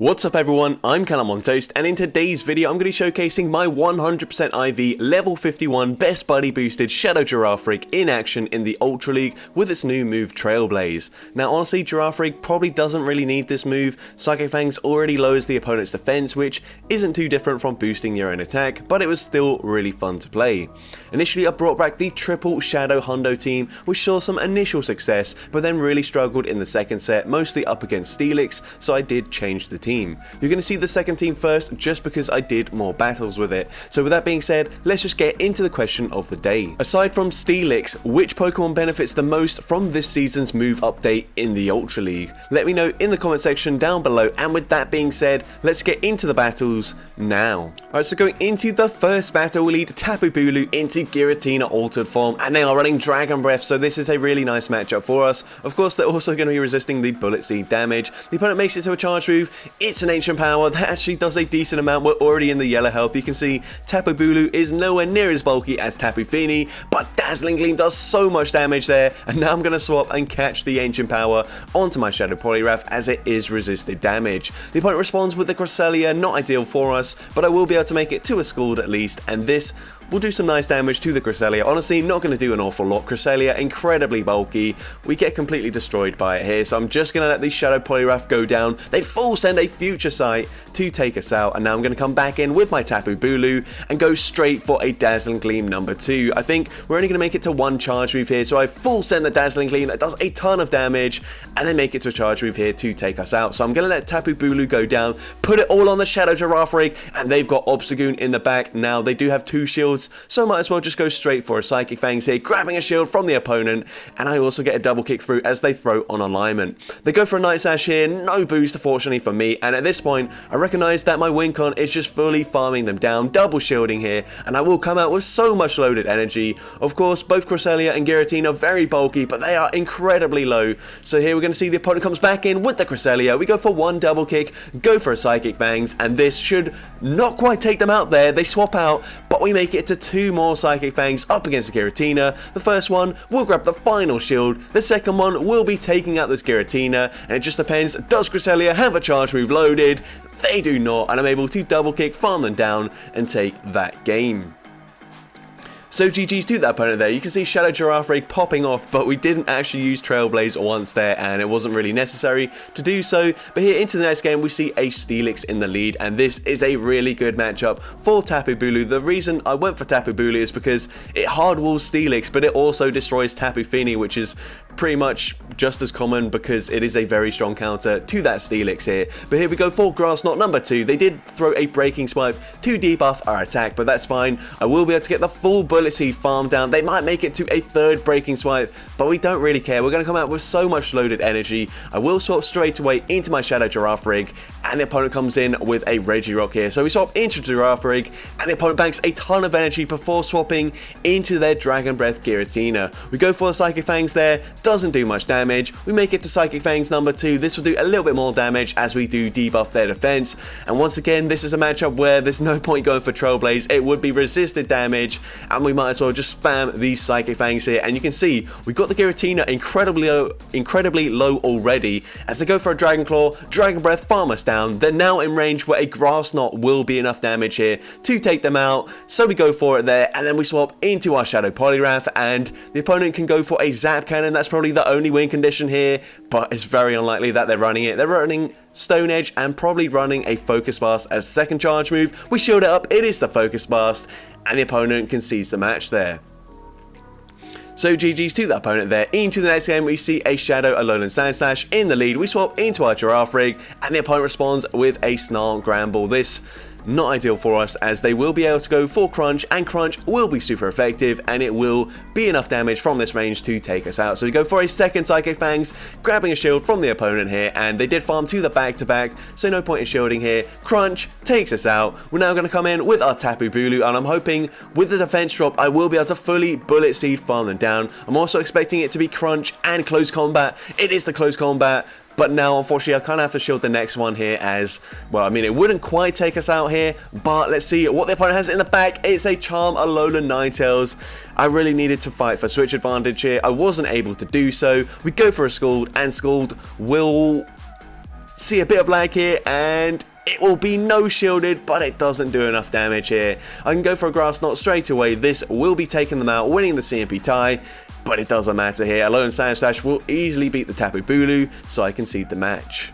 What's up everyone, I'm Calamontoast, and in today's video I'm going to be showcasing my 100% IV level 51 best buddy boosted Shadow Girafarig in action in the Ultra League with its new move Trailblaze. Now honestly, Girafarig probably doesn't really need this move. Psychic Fangs already lowers the opponent's defense, which isn't too different from boosting your own attack, but it was still really fun to play. Initially I brought back the triple Shadow Hundo team, which saw some initial success, but then really struggled in the second set, mostly up against Steelix, so I did change the team. You're going to see the second team first just because I did more battles with it. So with that being said, let's just get into the question of the day. Aside from Steelix, which Pokemon benefits the most from this season's move update in the Ultra League? Let me know in the comment section down below, and with that being said, let's get into the battles now. Alright, so going into the first battle, we lead Tapu Bulu into Giratina altered form, and they are running Dragon Breath, so this is a really nice matchup for us. Of course, they're also going to be resisting the Bullet Seed damage. The opponent makes it to a charge move. It's an ancient power that actually does a decent amount. We're already in the yellow health. You can see Tapu Bulu is nowhere near as bulky as Tapu Fini, but Dazzling Gleam does so much damage there, and now I'm going to swap and catch the ancient power onto my Shadow Poliwrath as it is resisted damage. The opponent responds with the Cresselia, not ideal for us, but I will be able to make it to a Scald at least, and this will do some nice damage to the Cresselia. Honestly, not going to do an awful lot. Cresselia, incredibly bulky. We get completely destroyed by it here, so I'm just going to let the Shadow Poliwrath go down. They full send a Future Sight to take us out, and now I'm going to come back in with my Tapu Bulu and go straight for a Dazzling Gleam number 2. I think we're only going to make it to one charge move here, so I full send the Dazzling Gleam that does a ton of damage, and then make it to a charge move here to take us out. So I'm going to let Tapu Bulu go down, put it all on the Shadow Girafarig, and they've got Obstagoon in the back. Now they do have 2 shields, so might as well just go straight for a Psychic Fangs here, grabbing a shield from the opponent, and I also get a double kick through as they throw on alignment. They go for a Night Sash here, no boost fortunately for me, and at this point I recognise that my Wincon is just fully farming them down, double shielding here, and I will come out with so much loaded energy. Of course, both Cresselia and Giratina are very bulky, but they are incredibly low, so here we're going to see the opponent comes back in with the Cresselia. We go for one double kick, go for a Psychic Fangs, and this should not quite take them out there. They swap out, but we make it to 2 more Psychic Fangs up against the Giratina. The first one will grab the final shield, the second one will be taking out this Giratina, and it just depends, does Cresselia have a charge move loaded? They do not, and I'm able to double kick, farm them down, and take that game. So GG's to that opponent there. You can see Shadow Girafarig popping off, but we didn't actually use Trailblaze once there, and it wasn't really necessary to do so. But here into the next game, we see a Steelix in the lead, and this is a really good matchup for Tapu Bulu. The reason I went for Tapu Bulu is because it hard walls Steelix, but it also destroys Tapu Fini, which is pretty much just as common because it is a very strong counter to that Steelix here. But here we go for Grass Knot number 2. They did throw a Breaking Swipe to debuff our attack, but that's fine. I will be able to get the full Bullet Seed farm down. They might make it to a third Breaking Swipe, but we don't really care. We're going to come out with so much loaded energy. I will swap straight away into my Shadow Girafarig, and the opponent comes in with a Regirock here. So we swap into Girafarig, and the opponent banks a ton of energy before swapping into their Dragon Breath Giratina. We go for the Psychic Fangs there, doesn't do much damage. We make it to Psychic Fangs number 2. This will do a little bit more damage as we do debuff their defense. And once again, this is a matchup where there's no point going for Trailblaze. It would be resisted damage, and we might as well just spam these Psychic Fangs here. And you can see we've got the Giratina incredibly low already as they go for a Dragon Claw, Dragon Breath, farm us down. They're now in range where a Grass Knot will be enough damage here to take them out, so we go for it there, and then we swap into our Shadow Poliwrath, and the opponent can go for a Zap Cannon. That's probably the only win condition here, but it's very unlikely that they're running it. They're running Stone Edge and probably running a Focus Blast as second charge move. We shield it up, it is the Focus Blast, and the opponent concedes the match there. So GG's to that opponent there. Into the next game, we see a Shadow Alolan Sandslash in the lead. We swap into our Girafarig, and the opponent responds with a Snarl Gramble. This not ideal for us as they will be able to go for Crunch, and Crunch will be super effective, and it will be enough damage from this range to take us out. So we go for a second Psychic Fangs, grabbing a shield from the opponent here, and they did farm to the back-to-back, so no point in shielding here. Crunch takes us out. We're now going to come in with our Tapu Bulu, and I'm hoping with the defense drop I will be able to fully Bullet Seed farm them down. I'm also expecting it to be Crunch and Close Combat. It is the Close Combat, but now unfortunately I kind of have to shield the next one here as, well, I mean, it wouldn't quite take us out here, but let's see what the opponent has in the back. It's a Charm Alolan Ninetales. I really needed to fight for switch advantage here. I wasn't able to do so. We go for a Scald, and Scald will see a bit of lag here, and it will be no shielded, but it doesn't do enough damage here. I can go for a Grass Knot straight away. This will be taking them out, winning the CMP tie, but it doesn't matter here. A lone Sand Slash will easily beat the Tapu Bulu, so I concede the match.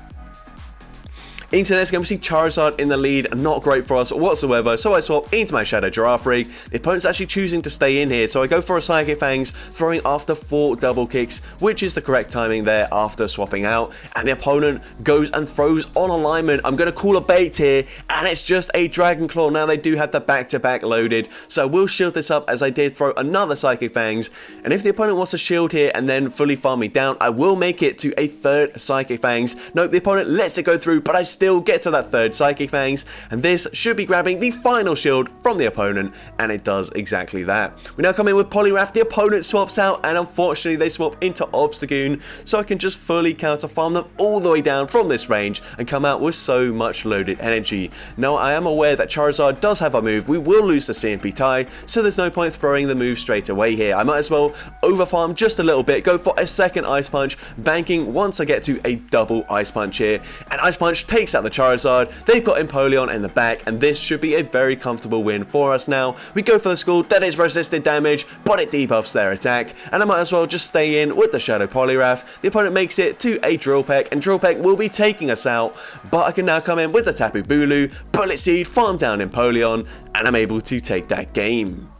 Into the next game, we see Charizard in the lead, not great for us whatsoever, so I swap into my Shadow Girafarig. The opponent's actually choosing to stay in here, so I go for a Psychic Fangs, throwing after 4 double kicks, which is the correct timing there after swapping out, and the opponent goes and throws on alignment. I'm going to call a bait here, and it's just a Dragon Claw. Now they do have the back-to-back loaded, so I will shield this up as I did throw another Psychic Fangs, and if the opponent wants to shield here and then fully farm me down, I will make it to a third Psychic Fangs. Nope, the opponent lets it go through, but I still get to that third Psychic Fangs, and this should be grabbing the final shield from the opponent, and it does exactly that. We now come in with Poliwrath. The opponent swaps out, and unfortunately they swap into Obstagoon, so I can just fully counter farm them all the way down from this range and come out with so much loaded energy. Now I am aware that Charizard does have a move. We will lose the CMP tie, so there's no point throwing the move straight away here. I might as well overfarm just a little bit, go for a second Ice Punch, banking once I get to a double Ice Punch here, and Ice Punch takes out the Charizard. They've got Empoleon in the back, and this should be a very comfortable win for us now. We go for the Scald. That is resisted damage, but it debuffs their attack, and I might as well just stay in with the Shadow Poliwrath. The opponent makes it to a Drill Peck, and Drill Peck will be taking us out, but I can now come in with the Tapu Bulu, Bullet Seed, farm down Empoleon, and I'm able to take that game.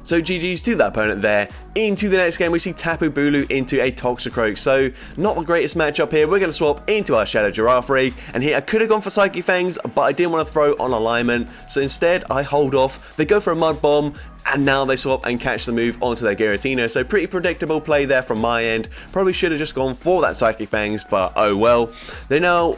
So GG's to that opponent there. Into the next game, we see Tapu Bulu into a Toxicroak. So not the greatest matchup here. We're going to swap into our Shadow Girafarig. And here I could have gone for Psychic Fangs, but I didn't want to throw on alignment. So instead, I hold off. They go for a Mud Bomb, and now they swap and catch the move onto their Giratina. So pretty predictable play there from my end. Probably should have just gone for that Psychic Fangs, but oh well. They now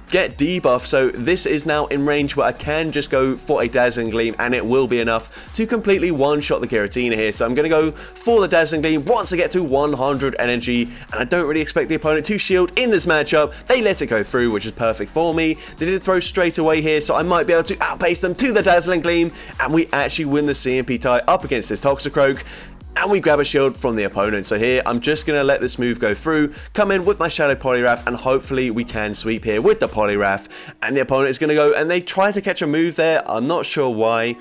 get debuff, so this is now in range where I can just go for a Dazzling Gleam, and it will be enough to completely one-shot the Giratina here. So I'm going to go for the Dazzling Gleam once I get to 100 energy, and I don't really expect the opponent to shield in this matchup. They let it go through, which is perfect for me. They did throw straight away here, so I might be able to outpace them to the Dazzling Gleam, and we actually win the CMP tie up against this Toxicroak. And we grab a shield from the opponent. So here, I'm just going to let this move go through, come in with my Shadow Poliwrath, and hopefully we can sweep here with the Poliwrath. And the opponent is going to go, and they try to catch a move there. I'm not sure why.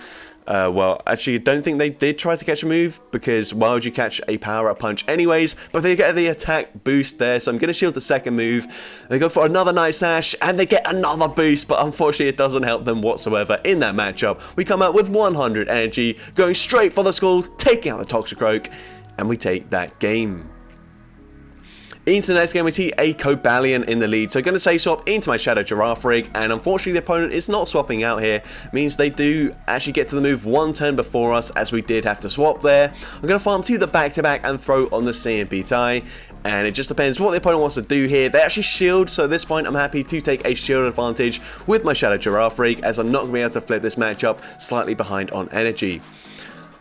Well, actually, I don't think they did try to catch a move, because why would you catch a power-up punch anyways? But they get the attack boost there, so I'm going to shield the second move. They go for another Night Sash, and they get another boost, but unfortunately, it doesn't help them whatsoever in that matchup. We come out with 100 energy, going straight for the Scald, taking out the Toxicroak, and we take that game. Into the next game, we see a Cobalion in the lead. So going to say swap into my Shadow Girafarig, and unfortunately the opponent is not swapping out here. Means they do actually get to the move one turn before us, as we did have to swap there. I'm going to farm to the back-to-back and throw on the CMP tie. And it just depends what the opponent wants to do here. They actually shield, so at this point I'm happy to take a shield advantage with my Shadow Girafarig, as I'm not going to be able to flip this matchup slightly behind on energy.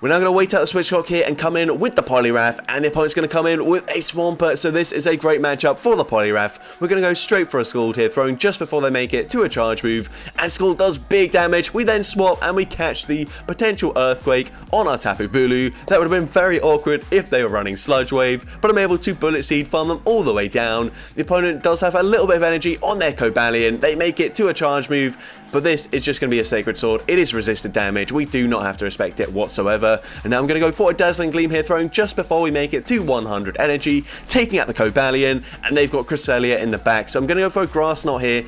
We're now going to wait out the switch clock here and come in with the Poliwrath, and the opponent's going to come in with a Swampert, so this is a great matchup for the Poliwrath. We're going to go straight for a Scald here, throwing just before they make it to a charge move, and Scald does big damage. We then swap and we catch the potential Earthquake on our Tapu Bulu. That would have been very awkward if they were running Sludge Wave, but I'm able to Bullet Seed, farm them all the way down. The opponent does have a little bit of energy on their Cobalion. They make it to a charge move, but this is just going to be a Sacred Sword. It is resisted damage. We do not have to respect it whatsoever. And now I'm going to go for a Dazzling Gleam here, throwing just before we make it to 100 energy, taking out the Cobalion, and they've got Cresselia in the back. So I'm going to go for a Grass Knot here,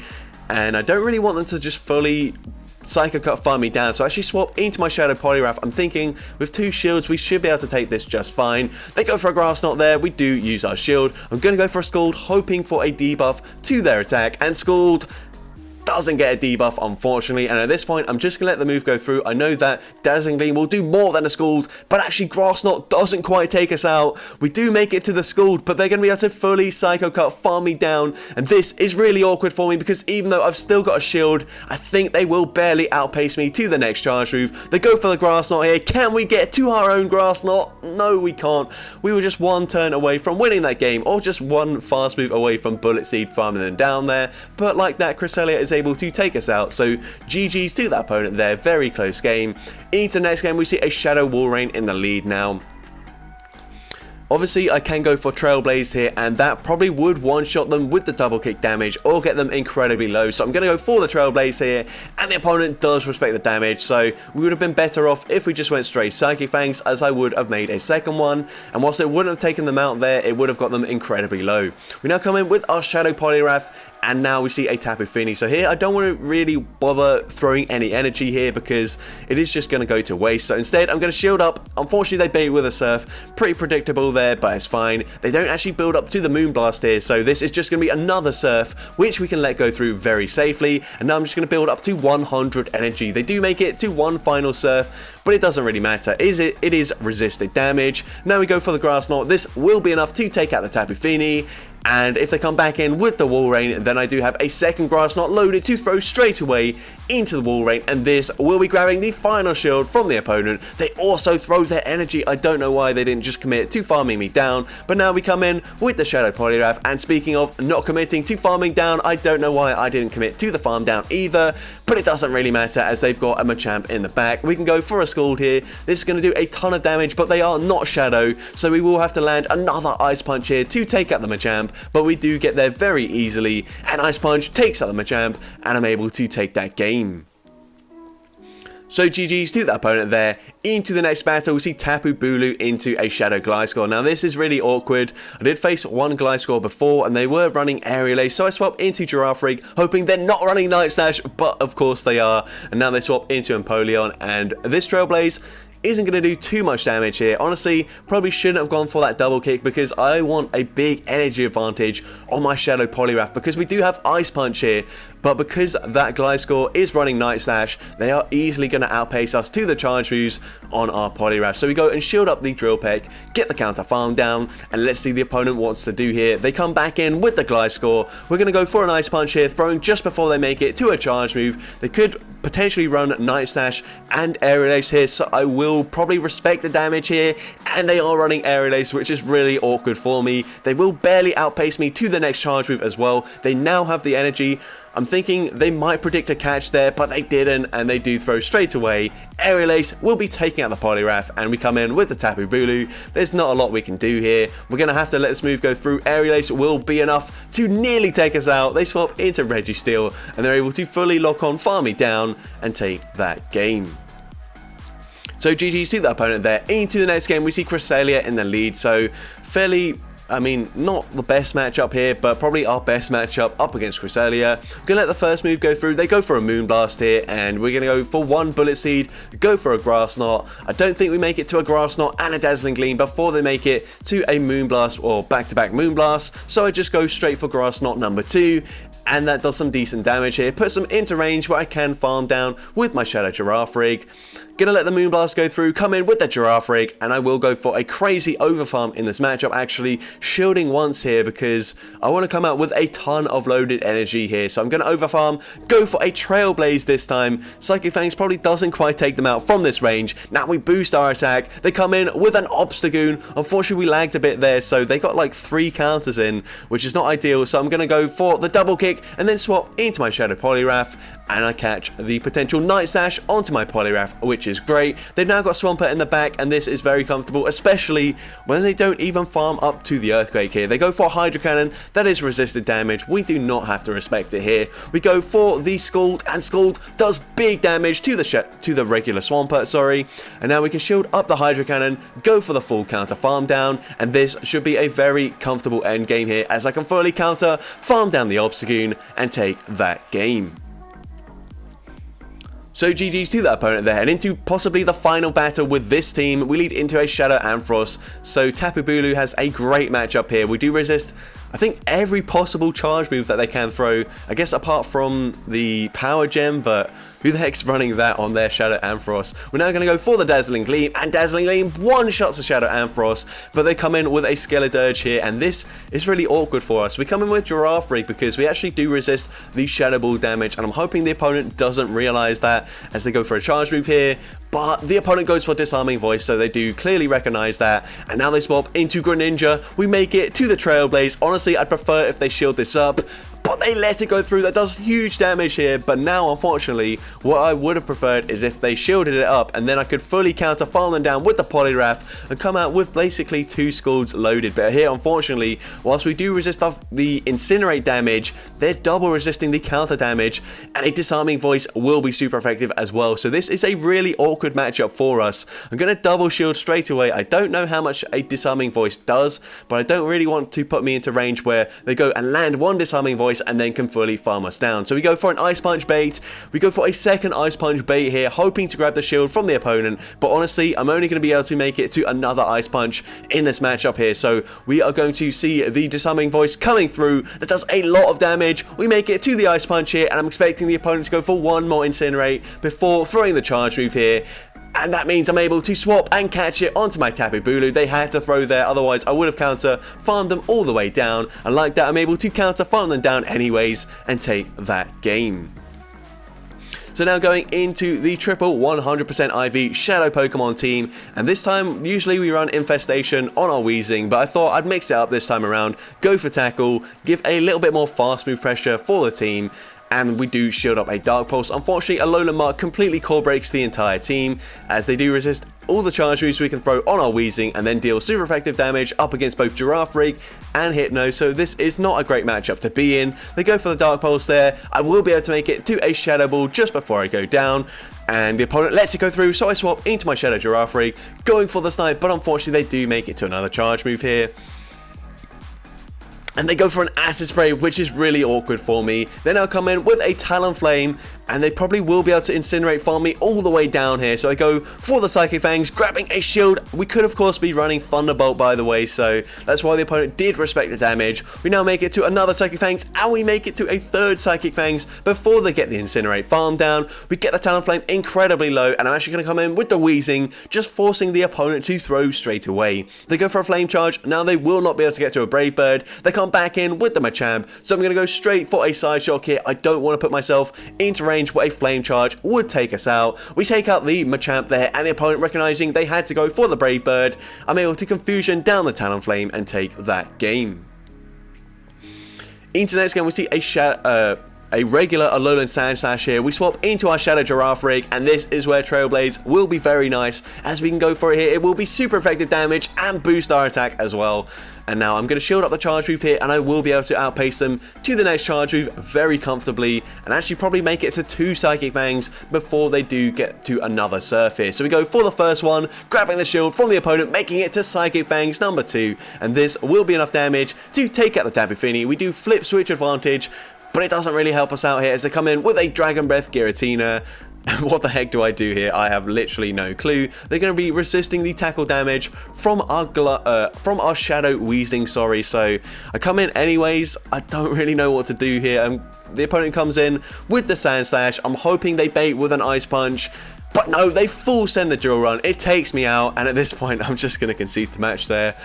and I don't really want them to just fully Psycho Cut farm me down, so I actually swap into my Shadow Poliwrath. I'm thinking with 2 shields we should be able to take this just fine. They go for a Grass Knot there, we do use our shield. I'm going to go for a Scald, hoping for a debuff to their attack, and Scald doesn't get a debuff, unfortunately, and at this point I'm just going to let the move go through. I know that Dazzling Gleam will do more than a Scald, but actually Grass Knot doesn't quite take us out. We do make it to the Scald, but they're going to be able to fully Psycho Cut, farm me down, and this is really awkward for me, because even though I've still got a shield, I think they will barely outpace me to the next charge move. They go for the Grass Knot here. Can we get to our own Grass Knot? No, we can't. We were just one turn away from winning that game, or just one fast move away from Bullet Seed farming them down there, but like that, Cresselia is able to take us out, so GG's to that opponent there. Very close game. Into the next game, we see a Shadow Walrein in the lead now. Obviously, I can go for Trailblaze here, and that probably would one-shot them with the double kick damage or get them incredibly low. So I'm going to go for the Trailblaze here, and the opponent does respect the damage. So we would have been better off if we just went straight Psychic Fangs, as I would have made a second one. And whilst it wouldn't have taken them out there, it would have got them incredibly low. We now come in with our Shadow Poliwrath, and now we see a Tapu Fini. So here, I don't want to really bother throwing any energy here because it is just going to go to waste. So instead, I'm going to shield up. Unfortunately, they bait with a Surf. Pretty predictable there, but it's fine. They don't actually build up to the Moonblast here, so this is just going to be another Surf, which we can let go through very safely. And now I'm just going to build up to 100 energy. They do make it to one final Surf, but it doesn't really matter. It is resisted damage. Now we go for the Grass Knot. This will be enough to take out the Tapu Fini. And if they come back in with the Wall Rain, then I do have a second Grass Knot loaded to throw straight away into the Wall Rain, and this will be grabbing the final shield from the opponent. They also throw their energy. I don't know why they didn't just commit to farming me down, but now we come in with the Shadow Poliwrath. And speaking of not committing to farming down, I don't know why I didn't commit to the farm down either, but it doesn't really matter as they've got a Machamp in the back. We can go for a Scald here. This is going to do a ton of damage, but they are not Shadow, so we will have to land another Ice Punch here to take out the Machamp, but we do get there very easily, and Ice Punch takes out the Machamp, and I'm able to take that game. So GG's to that opponent there. Into the next battle, we see Tapu Bulu into a Shadow Gliscor. Now this is really awkward. I did face one Gliscor before, and they were running Aerial Ace, so I swap into Girafarig, hoping they're not running Night Slash, but of course they are. And now they swap into Empoleon, and this Trailblaze isn't going to do too much damage here. Honestly, probably shouldn't have gone for that double kick because I want a big energy advantage on my Shadow Poliwrath because we do have Ice Punch here. But because that Gliscor is running Night Slash, they are easily going to outpace us to the charge moves on our Poliwrath. So we go and shield up the Drill Peck, get the counter farm down, and let's see the opponent wants to do here. They come back in with the Gliscor. We're going to go for an Ice Punch here, throwing just before they make it to a charge move. They could potentially run Night Slash and Aerial Ace here, so I will probably respect the damage here. And they are running Aerial Ace, which is really awkward for me. They will barely outpace me to the next charge move as well. They now have the energy. I'm thinking they might predict a catch there, but they didn't, and they do throw straight away. Aerial Ace will be taking out the Poliwrath, and we come in with the Tapu Bulu. There's not a lot we can do here. We're going to have to let this move go through. Aerial Ace will be enough to nearly take us out. They swap into Registeel, and they're able to fully lock on, farm me down, and take that game. So GG's to the opponent there. Into the next game, we see Cresselia in the lead, so fairly... I mean, not the best matchup here, but probably our best matchup up against Cresselia. We're going to let the first move go through. They go for a Moonblast here, and we're going to go for one Bullet Seed, go for a Grass Knot. I don't think we make it to a Grass Knot and a Dazzling Gleam before they make it to a Moonblast or back-to-back Moonblast, so I just go straight for Grass Knot number 2. And that does some decent damage here. Puts them into range where I can farm down with my Shadow Girafarig. Gonna let the Moonblast go through, come in with the Girafarig, and I will go for a crazy overfarm in this matchup, actually shielding once here because I want to come out with a ton of loaded energy here. So I'm going to overfarm, go for a Trailblaze this time. Psychic Fangs probably doesn't quite take them out from this range. Now we boost our attack. They come in with an Obstagoon. Unfortunately, we lagged a bit there, so they got like 3 counters in, which is not ideal. So I'm going to go for the double kick and then swap into my Shadow Poliwrath, and I catch the potential Night Slash onto my Poliwrath, which is great. They've now got Swampert in the back, and this is very comfortable, especially when they don't even farm up to the Earthquake here. They go for Hydro Cannon. That is resisted damage. We do not have to respect it here. We go for the Scald, and Scald does big damage to the regular Swampert, sorry. And now we can shield up the Hydro Cannon, go for the full counter farm down, and this should be a very comfortable end game here as I can fully counter, farm down the Obstagoon, and take that game. So GG's to that opponent there, and into possibly the final battle with this team, we lead into a Shadow Ampharos. So Tapu Bulu has a great matchup here. We do resist, I think, every possible charge move that they can throw, I guess apart from the Power Gem, but who the heck's running that on their Shadow Ampharos? We're now going to go for the Dazzling Gleam, and Dazzling Gleam one-shots the Shadow Ampharos, but they come in with a Skeledirge here, and this is really awkward for us. We come in with Girafarig because we actually do resist the Shadow Ball damage, and I'm hoping the opponent doesn't realize that as they go for a charge move here. But the opponent goes for Disarming Voice, so they do clearly recognize that. And now they swap into Greninja. We make it to the Trailblaze. Honestly, I'd prefer if they shield this up, but they let it go through. That does huge damage here, but now unfortunately what I would have preferred is if they shielded it up and then I could fully counter farm them down with the Poliwrath and come out with basically 2 Scalds loaded. But here unfortunately, whilst we do resist the incinerate damage, they're double resisting the counter damage, and a disarming voice will be super effective as well. So this is a really awkward matchup for us. I'm going to double shield straight away. I don't know how much a disarming voice does, but I don't really want to put me into range where they go and land 1 disarming voice and then can fully farm us down. So we go for an ice punch bait. We go for a second ice punch bait here, hoping to grab the shield from the opponent, but honestly I'm only going to be able to make it to another ice punch in this matchup here. So we are going to see the disarming voice coming through. That does a lot of damage. We make it to the ice punch here, and I'm expecting the opponent to go for 1 more incinerate before throwing the charge move here. And that means I'm able to swap and catch it onto my Tapu Bulu. They had to throw there, otherwise I would have counter farmed them all the way down. And like that, I'm able to counter farm them down anyways and take that game. So now going into the triple 100% IV Shadow Pokemon team, and this time usually we run Infestation on our Weezing, but I thought I'd mix it up this time around, go for Tackle, give a little bit more fast move pressure for the team, and we do shield up a Dark Pulse. Unfortunately, Alolan Mark completely core breaks the entire team, as they do resist all the charge moves we can throw on our Weezing and then deal super effective damage up against both Girafarig and Hypno, so this is not a great matchup to be in. They go for the Dark Pulse there. I will be able to make it to a Shadow Ball just before I go down, and the opponent lets it go through, so I swap into my Shadow Girafarig, going for the snipe, but unfortunately they do make it to another charge move here. And they go for an Acid Spray, which is really awkward for me. Then I'll come in with a Talonflame, and they probably will be able to Incinerate farm me all the way down here. So I go for the Psychic Fangs, grabbing a shield. We could, of course, be running Thunderbolt, by the way, so that's why the opponent did respect the damage. We now make it to another Psychic Fangs, and we make it to a third Psychic Fangs before they get the Incinerate farm down. We get the Talonflame incredibly low, and I'm actually going to come in with the Weezing, just forcing the opponent to throw straight away. They go for a Flame Charge. Now they will not be able to get to a Brave Bird. They come back in with the Machamp, so I'm going to go straight for a Side Shock here. I don't want to put myself into range where a Flame Charge would take us out. We take out the Machamp there, and the opponent recognizing they had to go for the Brave Bird, I'm able to Confusion down the Talonflame and take that game. Into the next game, we see a regular Alolan Sandslash here. We swap into our Shadow Girafarig, and this is where Trailblaze will be very nice, as we can go for it here. It will be super effective damage and boost our attack as well. And now I'm going to shield up the charge move here, and I will be able to outpace them to the next charge move very comfortably, and actually probably make it to 2 Psychic Fangs before they do get to another Surf here. So we go for the first one, grabbing the shield from the opponent, making it to Psychic Fangs number 2, and this will be enough damage to take out the Tapu Fini. We do flip switch advantage, but it doesn't really help us out here as they come in with a Dragon Breath Giratina. What the heck do I do here? I have literally no clue. They're going to be resisting the tackle damage from our Shadow Weezing, sorry. So I come in anyways. I don't really know what to do here. The opponent comes in with the Sand Slash. I'm hoping they bait with an Ice Punch. But no, they full send the Drill Run. It takes me out, and at this point, I'm just going to concede the match there.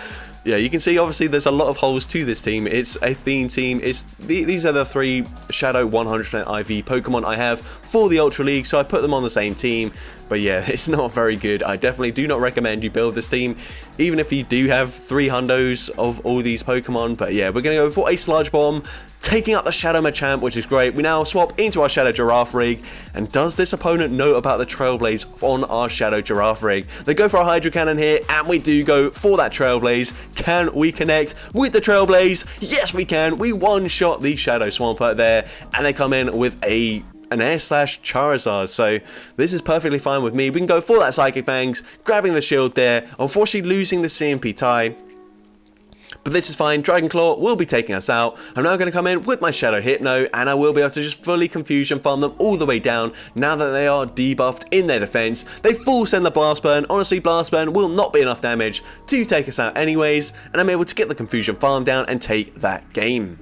Yeah, you can see obviously there's a lot of holes to this team. It's a theme team. These are the 3 Shadow 100% IV Pokemon I have for the Ultra League, so I put them on the same team. But yeah, it's not very good. I definitely do not recommend you build this team, even if you do have 3 hundos of all these Pokemon. But yeah, we're going to go for a Sludge Bomb, taking out the Shadow Machamp, which is great. We now swap into our Shadow Girafarig, and does this opponent know about the Trailblaze on our Shadow Girafarig? They go for a Hydro Cannon here, and we do go for that Trailblaze. Can we connect with the Trailblaze? Yes, we can. We one-shot the Shadow Swampert there, and they come in with an Air Slash Charizard, so this is perfectly fine with me. We can go for that Psychic Fangs, grabbing the shield there, unfortunately losing the CMP tie. But this is fine. Dragon Claw will be taking us out. I'm now going to come in with my Shadow Hypno, and I will be able to just fully Confusion farm them all the way down now that they are debuffed in their defense. They full send the Blast Burn. Honestly, Blast Burn will not be enough damage to take us out anyways, and I'm able to get the Confusion farm down and take that game.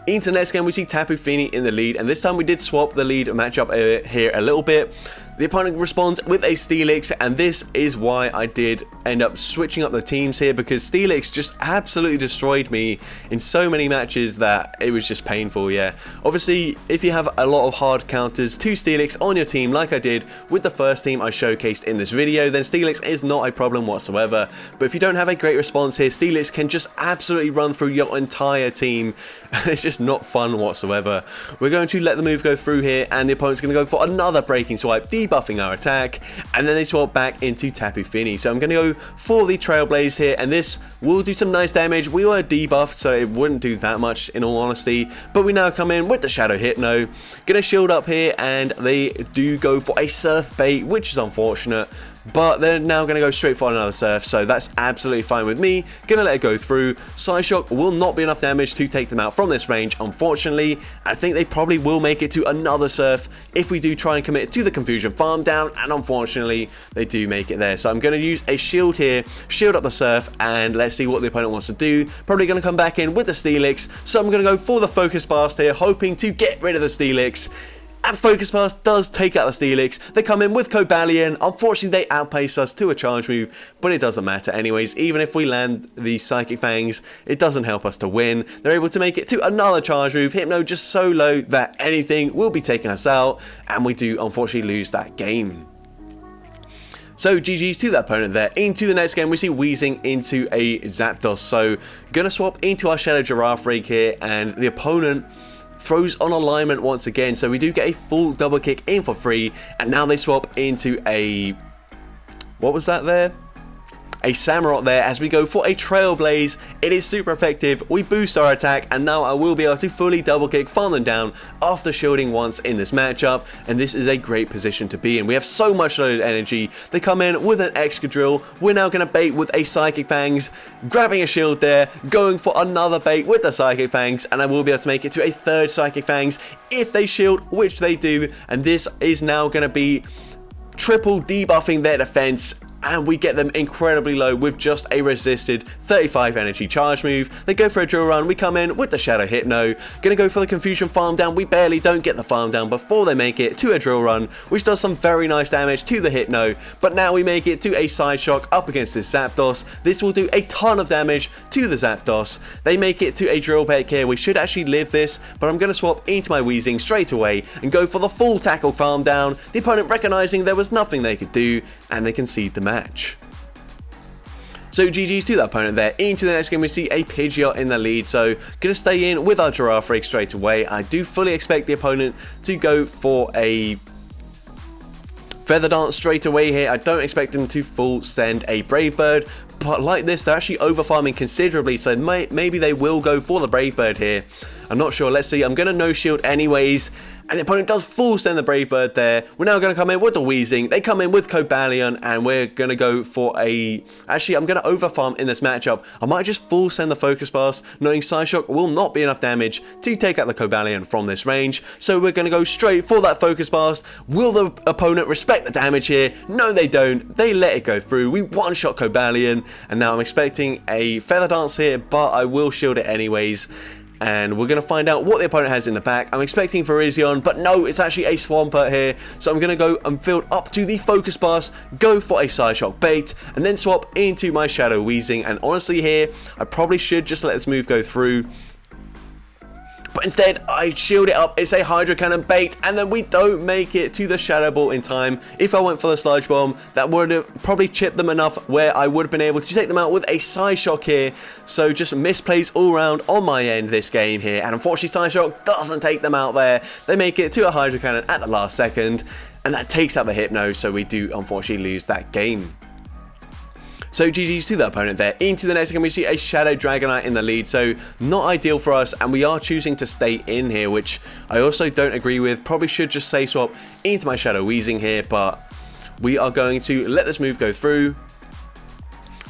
Into the next game, we see Tapu Fini in the lead, and this time we did swap the lead matchup here a little bit. The opponent responds with a Steelix, and this is why I did end up switching up the teams here, because Steelix just absolutely destroyed me in so many matches that it was just painful, yeah. Obviously, if you have a lot of hard counters to Steelix on your team, like I did with the first team I showcased in this video, then Steelix is not a problem whatsoever. But if you don't have a great response here, Steelix can just absolutely run through your entire team, and it's just not fun whatsoever. We're going to let the move go through here, and the opponent's going to go for another breaking swipe, debuffing our attack, and then they swap back into Tapu Fini. So I'm going to go for the Trailblaze here, and this will do some nice damage. We were debuffed, so it wouldn't do that much in all honesty, but we now come in with the Shadow Hypno. Gonna shield up here, and they do go for a Surf bait, which is unfortunate. But they're now going to go straight for another Surf, so that's absolutely fine with me. Gonna let it go through. Side Shock will not be enough damage to take them out from this range, unfortunately. I think they probably will make it to another Surf if we do try and commit to the Confusion Farm down, and unfortunately, they do make it there. So I'm going to use a shield here, shield up the Surf, and let's see what the opponent wants to do. Probably going to come back in with the Steelix, so I'm going to go for the Focus Blast here, hoping to get rid of the Steelix. And Focus Blast does take out the Steelix. They come in with Cobalion. Unfortunately, they outpace us to a charge move, but it doesn't matter anyways. Even if we land the Psychic Fangs, it doesn't help us to win. They're able to make it to another charge move. Hypno just so low that anything will be taking us out, and we do unfortunately lose that game. So GG's to that opponent there. Into the next game, we see Weezing into a Zapdos. So gonna swap into our Shadow Girafarig here, and the opponent throws on alignment once again, so we do get a full double kick in for free, and now they swap into a, what was that there? A Samurott there as we go for a Trailblaze. It is super effective. We boost our attack, and now I will be able to fully double kick, farm them down after shielding once in this matchup, and this is a great position to be in. We have so much loaded energy. They come in with an Excadrill. We're now going to bait with a Psychic Fangs, grabbing a shield there, going for another bait with the Psychic Fangs, and I will be able to make it to a third Psychic Fangs if they shield, which they do, and this is now going to be triple debuffing their defense, and we get them incredibly low with just a resisted 35 energy charge move. They go for a drill run. We come in with the Shadow Hypno. Gonna go for the Confusion Farm down. We barely don't get the farm down before they make it to a drill run, which does some very nice damage to the Hypno. But now we make it to a Side Shock up against this Zapdos. This will do a ton of damage to the Zapdos. They make it to a Drill Peck here. We should actually live this, but I'm gonna swap into my Weezing straight away and go for the full tackle farm down. The opponent recognizing there was nothing they could do, and they concede the match. So GG's to that opponent there. Into the next game, we see a Pidgeot in the lead, so gonna stay in with our Girafarig straight away. I do fully expect the opponent to go for a Feather Dance straight away here. I don't expect them to full send a Brave Bird, but like this, they're actually over farming considerably, so maybe they will go for the Brave Bird here. I'm not sure. Let's see. I'm going to no shield anyways. And the opponent does full send the Brave Bird there. We're now going to come in with the Weezing. They come in with Cobalion, and we're going to go for a... Actually, I'm going to overfarm in this matchup. I might just full send the Focus Blast, knowing Side Shock will not be enough damage to take out the Cobalion from this range. So we're going to go straight for that Focus Blast. Will the opponent respect the damage here? No, they don't. They let it go through. We one-shot Cobalion, and now I'm expecting a Feather Dance here, but I will shield it anyways. And we're going to find out what the opponent has in the back. I'm expecting Virizion, but no, it's actually a Swampert here. So I'm going to go and build up to the Focus Blast, go for a Side Shock bait, and then swap into my Shadow Weezing. And honestly here, I probably should just let this move go through. But instead, I shield it up. It's a Hydro Cannon bait, and then we don't make it to the Shadow Ball in time. If I went for the Sludge Bomb, that would have probably chipped them enough where I would have been able to take them out with a Side Shock here. So just misplays all around on my end this game here, and unfortunately Side Shock doesn't take them out there. They make it to a Hydro Cannon at the last second, and that takes out the Hypno, so we do unfortunately lose that game. So GG's to the opponent there. Into the next game, we see a Shadow Dragonite in the lead, so not ideal for us, and we are choosing to stay in here, which I also don't agree with. Probably should just say swap into my Shadow Weezing here, but we are going to let this move go through.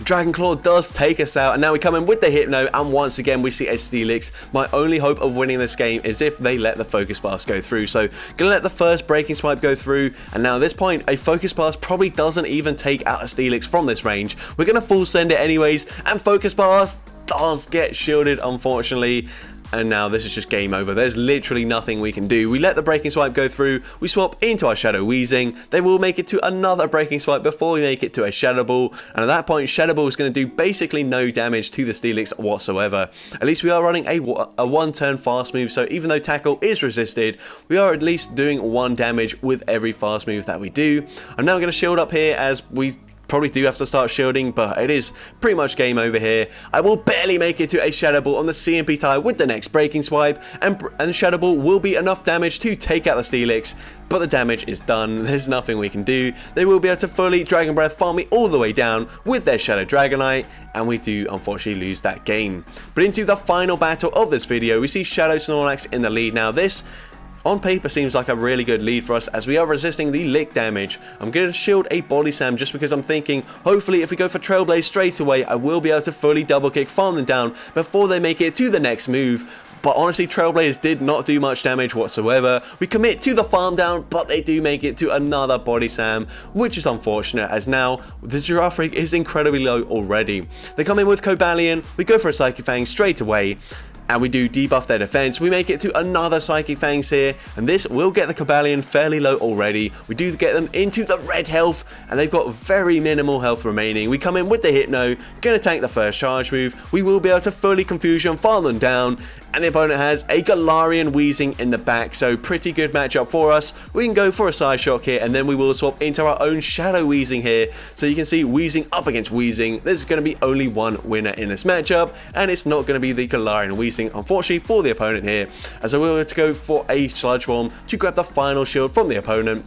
Dragon Claw does take us out, and now we come in with the Hypno, and once again we see a Steelix. My only hope of winning this game is if they let the Focus Blast go through. So gonna let the first Breaking Swipe go through, and now at this point a Focus Blast probably doesn't even take out a Steelix from this range. We're gonna full send it anyways, and Focus Blast does get shielded, unfortunately. and now this is just game over. There's literally nothing we can do. We let the breaking swipe go through, we swap into our Shadow Weezing, they will make it to another breaking swipe before we make it to a Shadow Ball, and at that point Shadow Ball is going to do basically no damage to the Steelix whatsoever. At least we are running a one turn fast move, so even though tackle is resisted, we are at least doing 1 damage with every fast move that we do. I'm now going to shield up here as we probably do have to start shielding, but it is pretty much game over here. I will barely make it to a Shadow Ball on the CMP tie with the next breaking swipe, and Shadow Ball will be enough damage to take out the Steelix, but the damage is done. There's nothing we can do. They will be able to fully Dragon Breath farm me all the way down with their Shadow Dragonite, and we do unfortunately lose that game. But into the final battle of this video, we see Shadow Snorlax in the lead. Now this, on paper, seems like a really good lead for us as we are resisting the lick damage. I'm going to shield a Body Slam just because I'm thinking, hopefully if we go for Trailblaze straight away, I will be able to fully double kick, farm them down before they make it to the next move. But honestly, Trailblaze did not do much damage whatsoever. We commit to the farm down, but they do make it to another Body Slam, which is unfortunate as now the Girafarig is incredibly low already. They come in with Cobalion, we go for a Psychic Fang straight away, and we do debuff their defense. We make it to another Psychic Fangs here, and this will get the Cobalion fairly low already. We do get them into the red health, and they've got very minimal health remaining. We come in with the Hypno, gonna tank the first charge move. We will be able to fully Confusion, farm them down, and the opponent has a Galarian Weezing in the back, so pretty good matchup for us. We can go for a side shock here, and then we will swap into our own Shadow Weezing here. So you can see Weezing up against Weezing. There's going to be only one winner in this matchup, and it's not going to be the Galarian Weezing, unfortunately, for the opponent here, as I will have to go for a Sludge Bomb to grab the final shield from the opponent.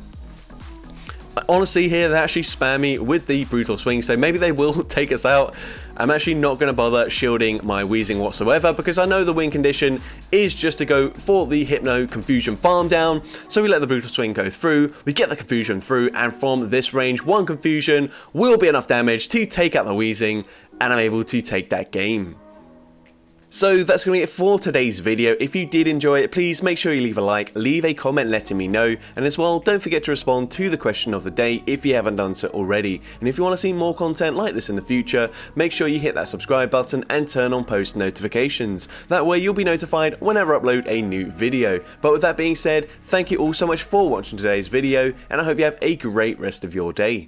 Honestly, here they actually spam me with the Brutal Swing, so maybe they will take us out. I'm actually not going to bother shielding my Weezing whatsoever because I know the win condition is just to go for the Hypno Confusion farm down. So we let the Brutal Swing go through, we get the Confusion through, and from this range, 1 Confusion will be enough damage to take out the Weezing, and I'm able to take that game. So that's going to be it for today's video. If you did enjoy it, please make sure you leave a like, leave a comment letting me know, and as well, don't forget to respond to the question of the day if you haven't done so already. And if you want to see more content like this in the future, make sure you hit that subscribe button and turn on post notifications. That way you'll be notified whenever I upload a new video. But with that being said, thank you all so much for watching today's video, and I hope you have a great rest of your day.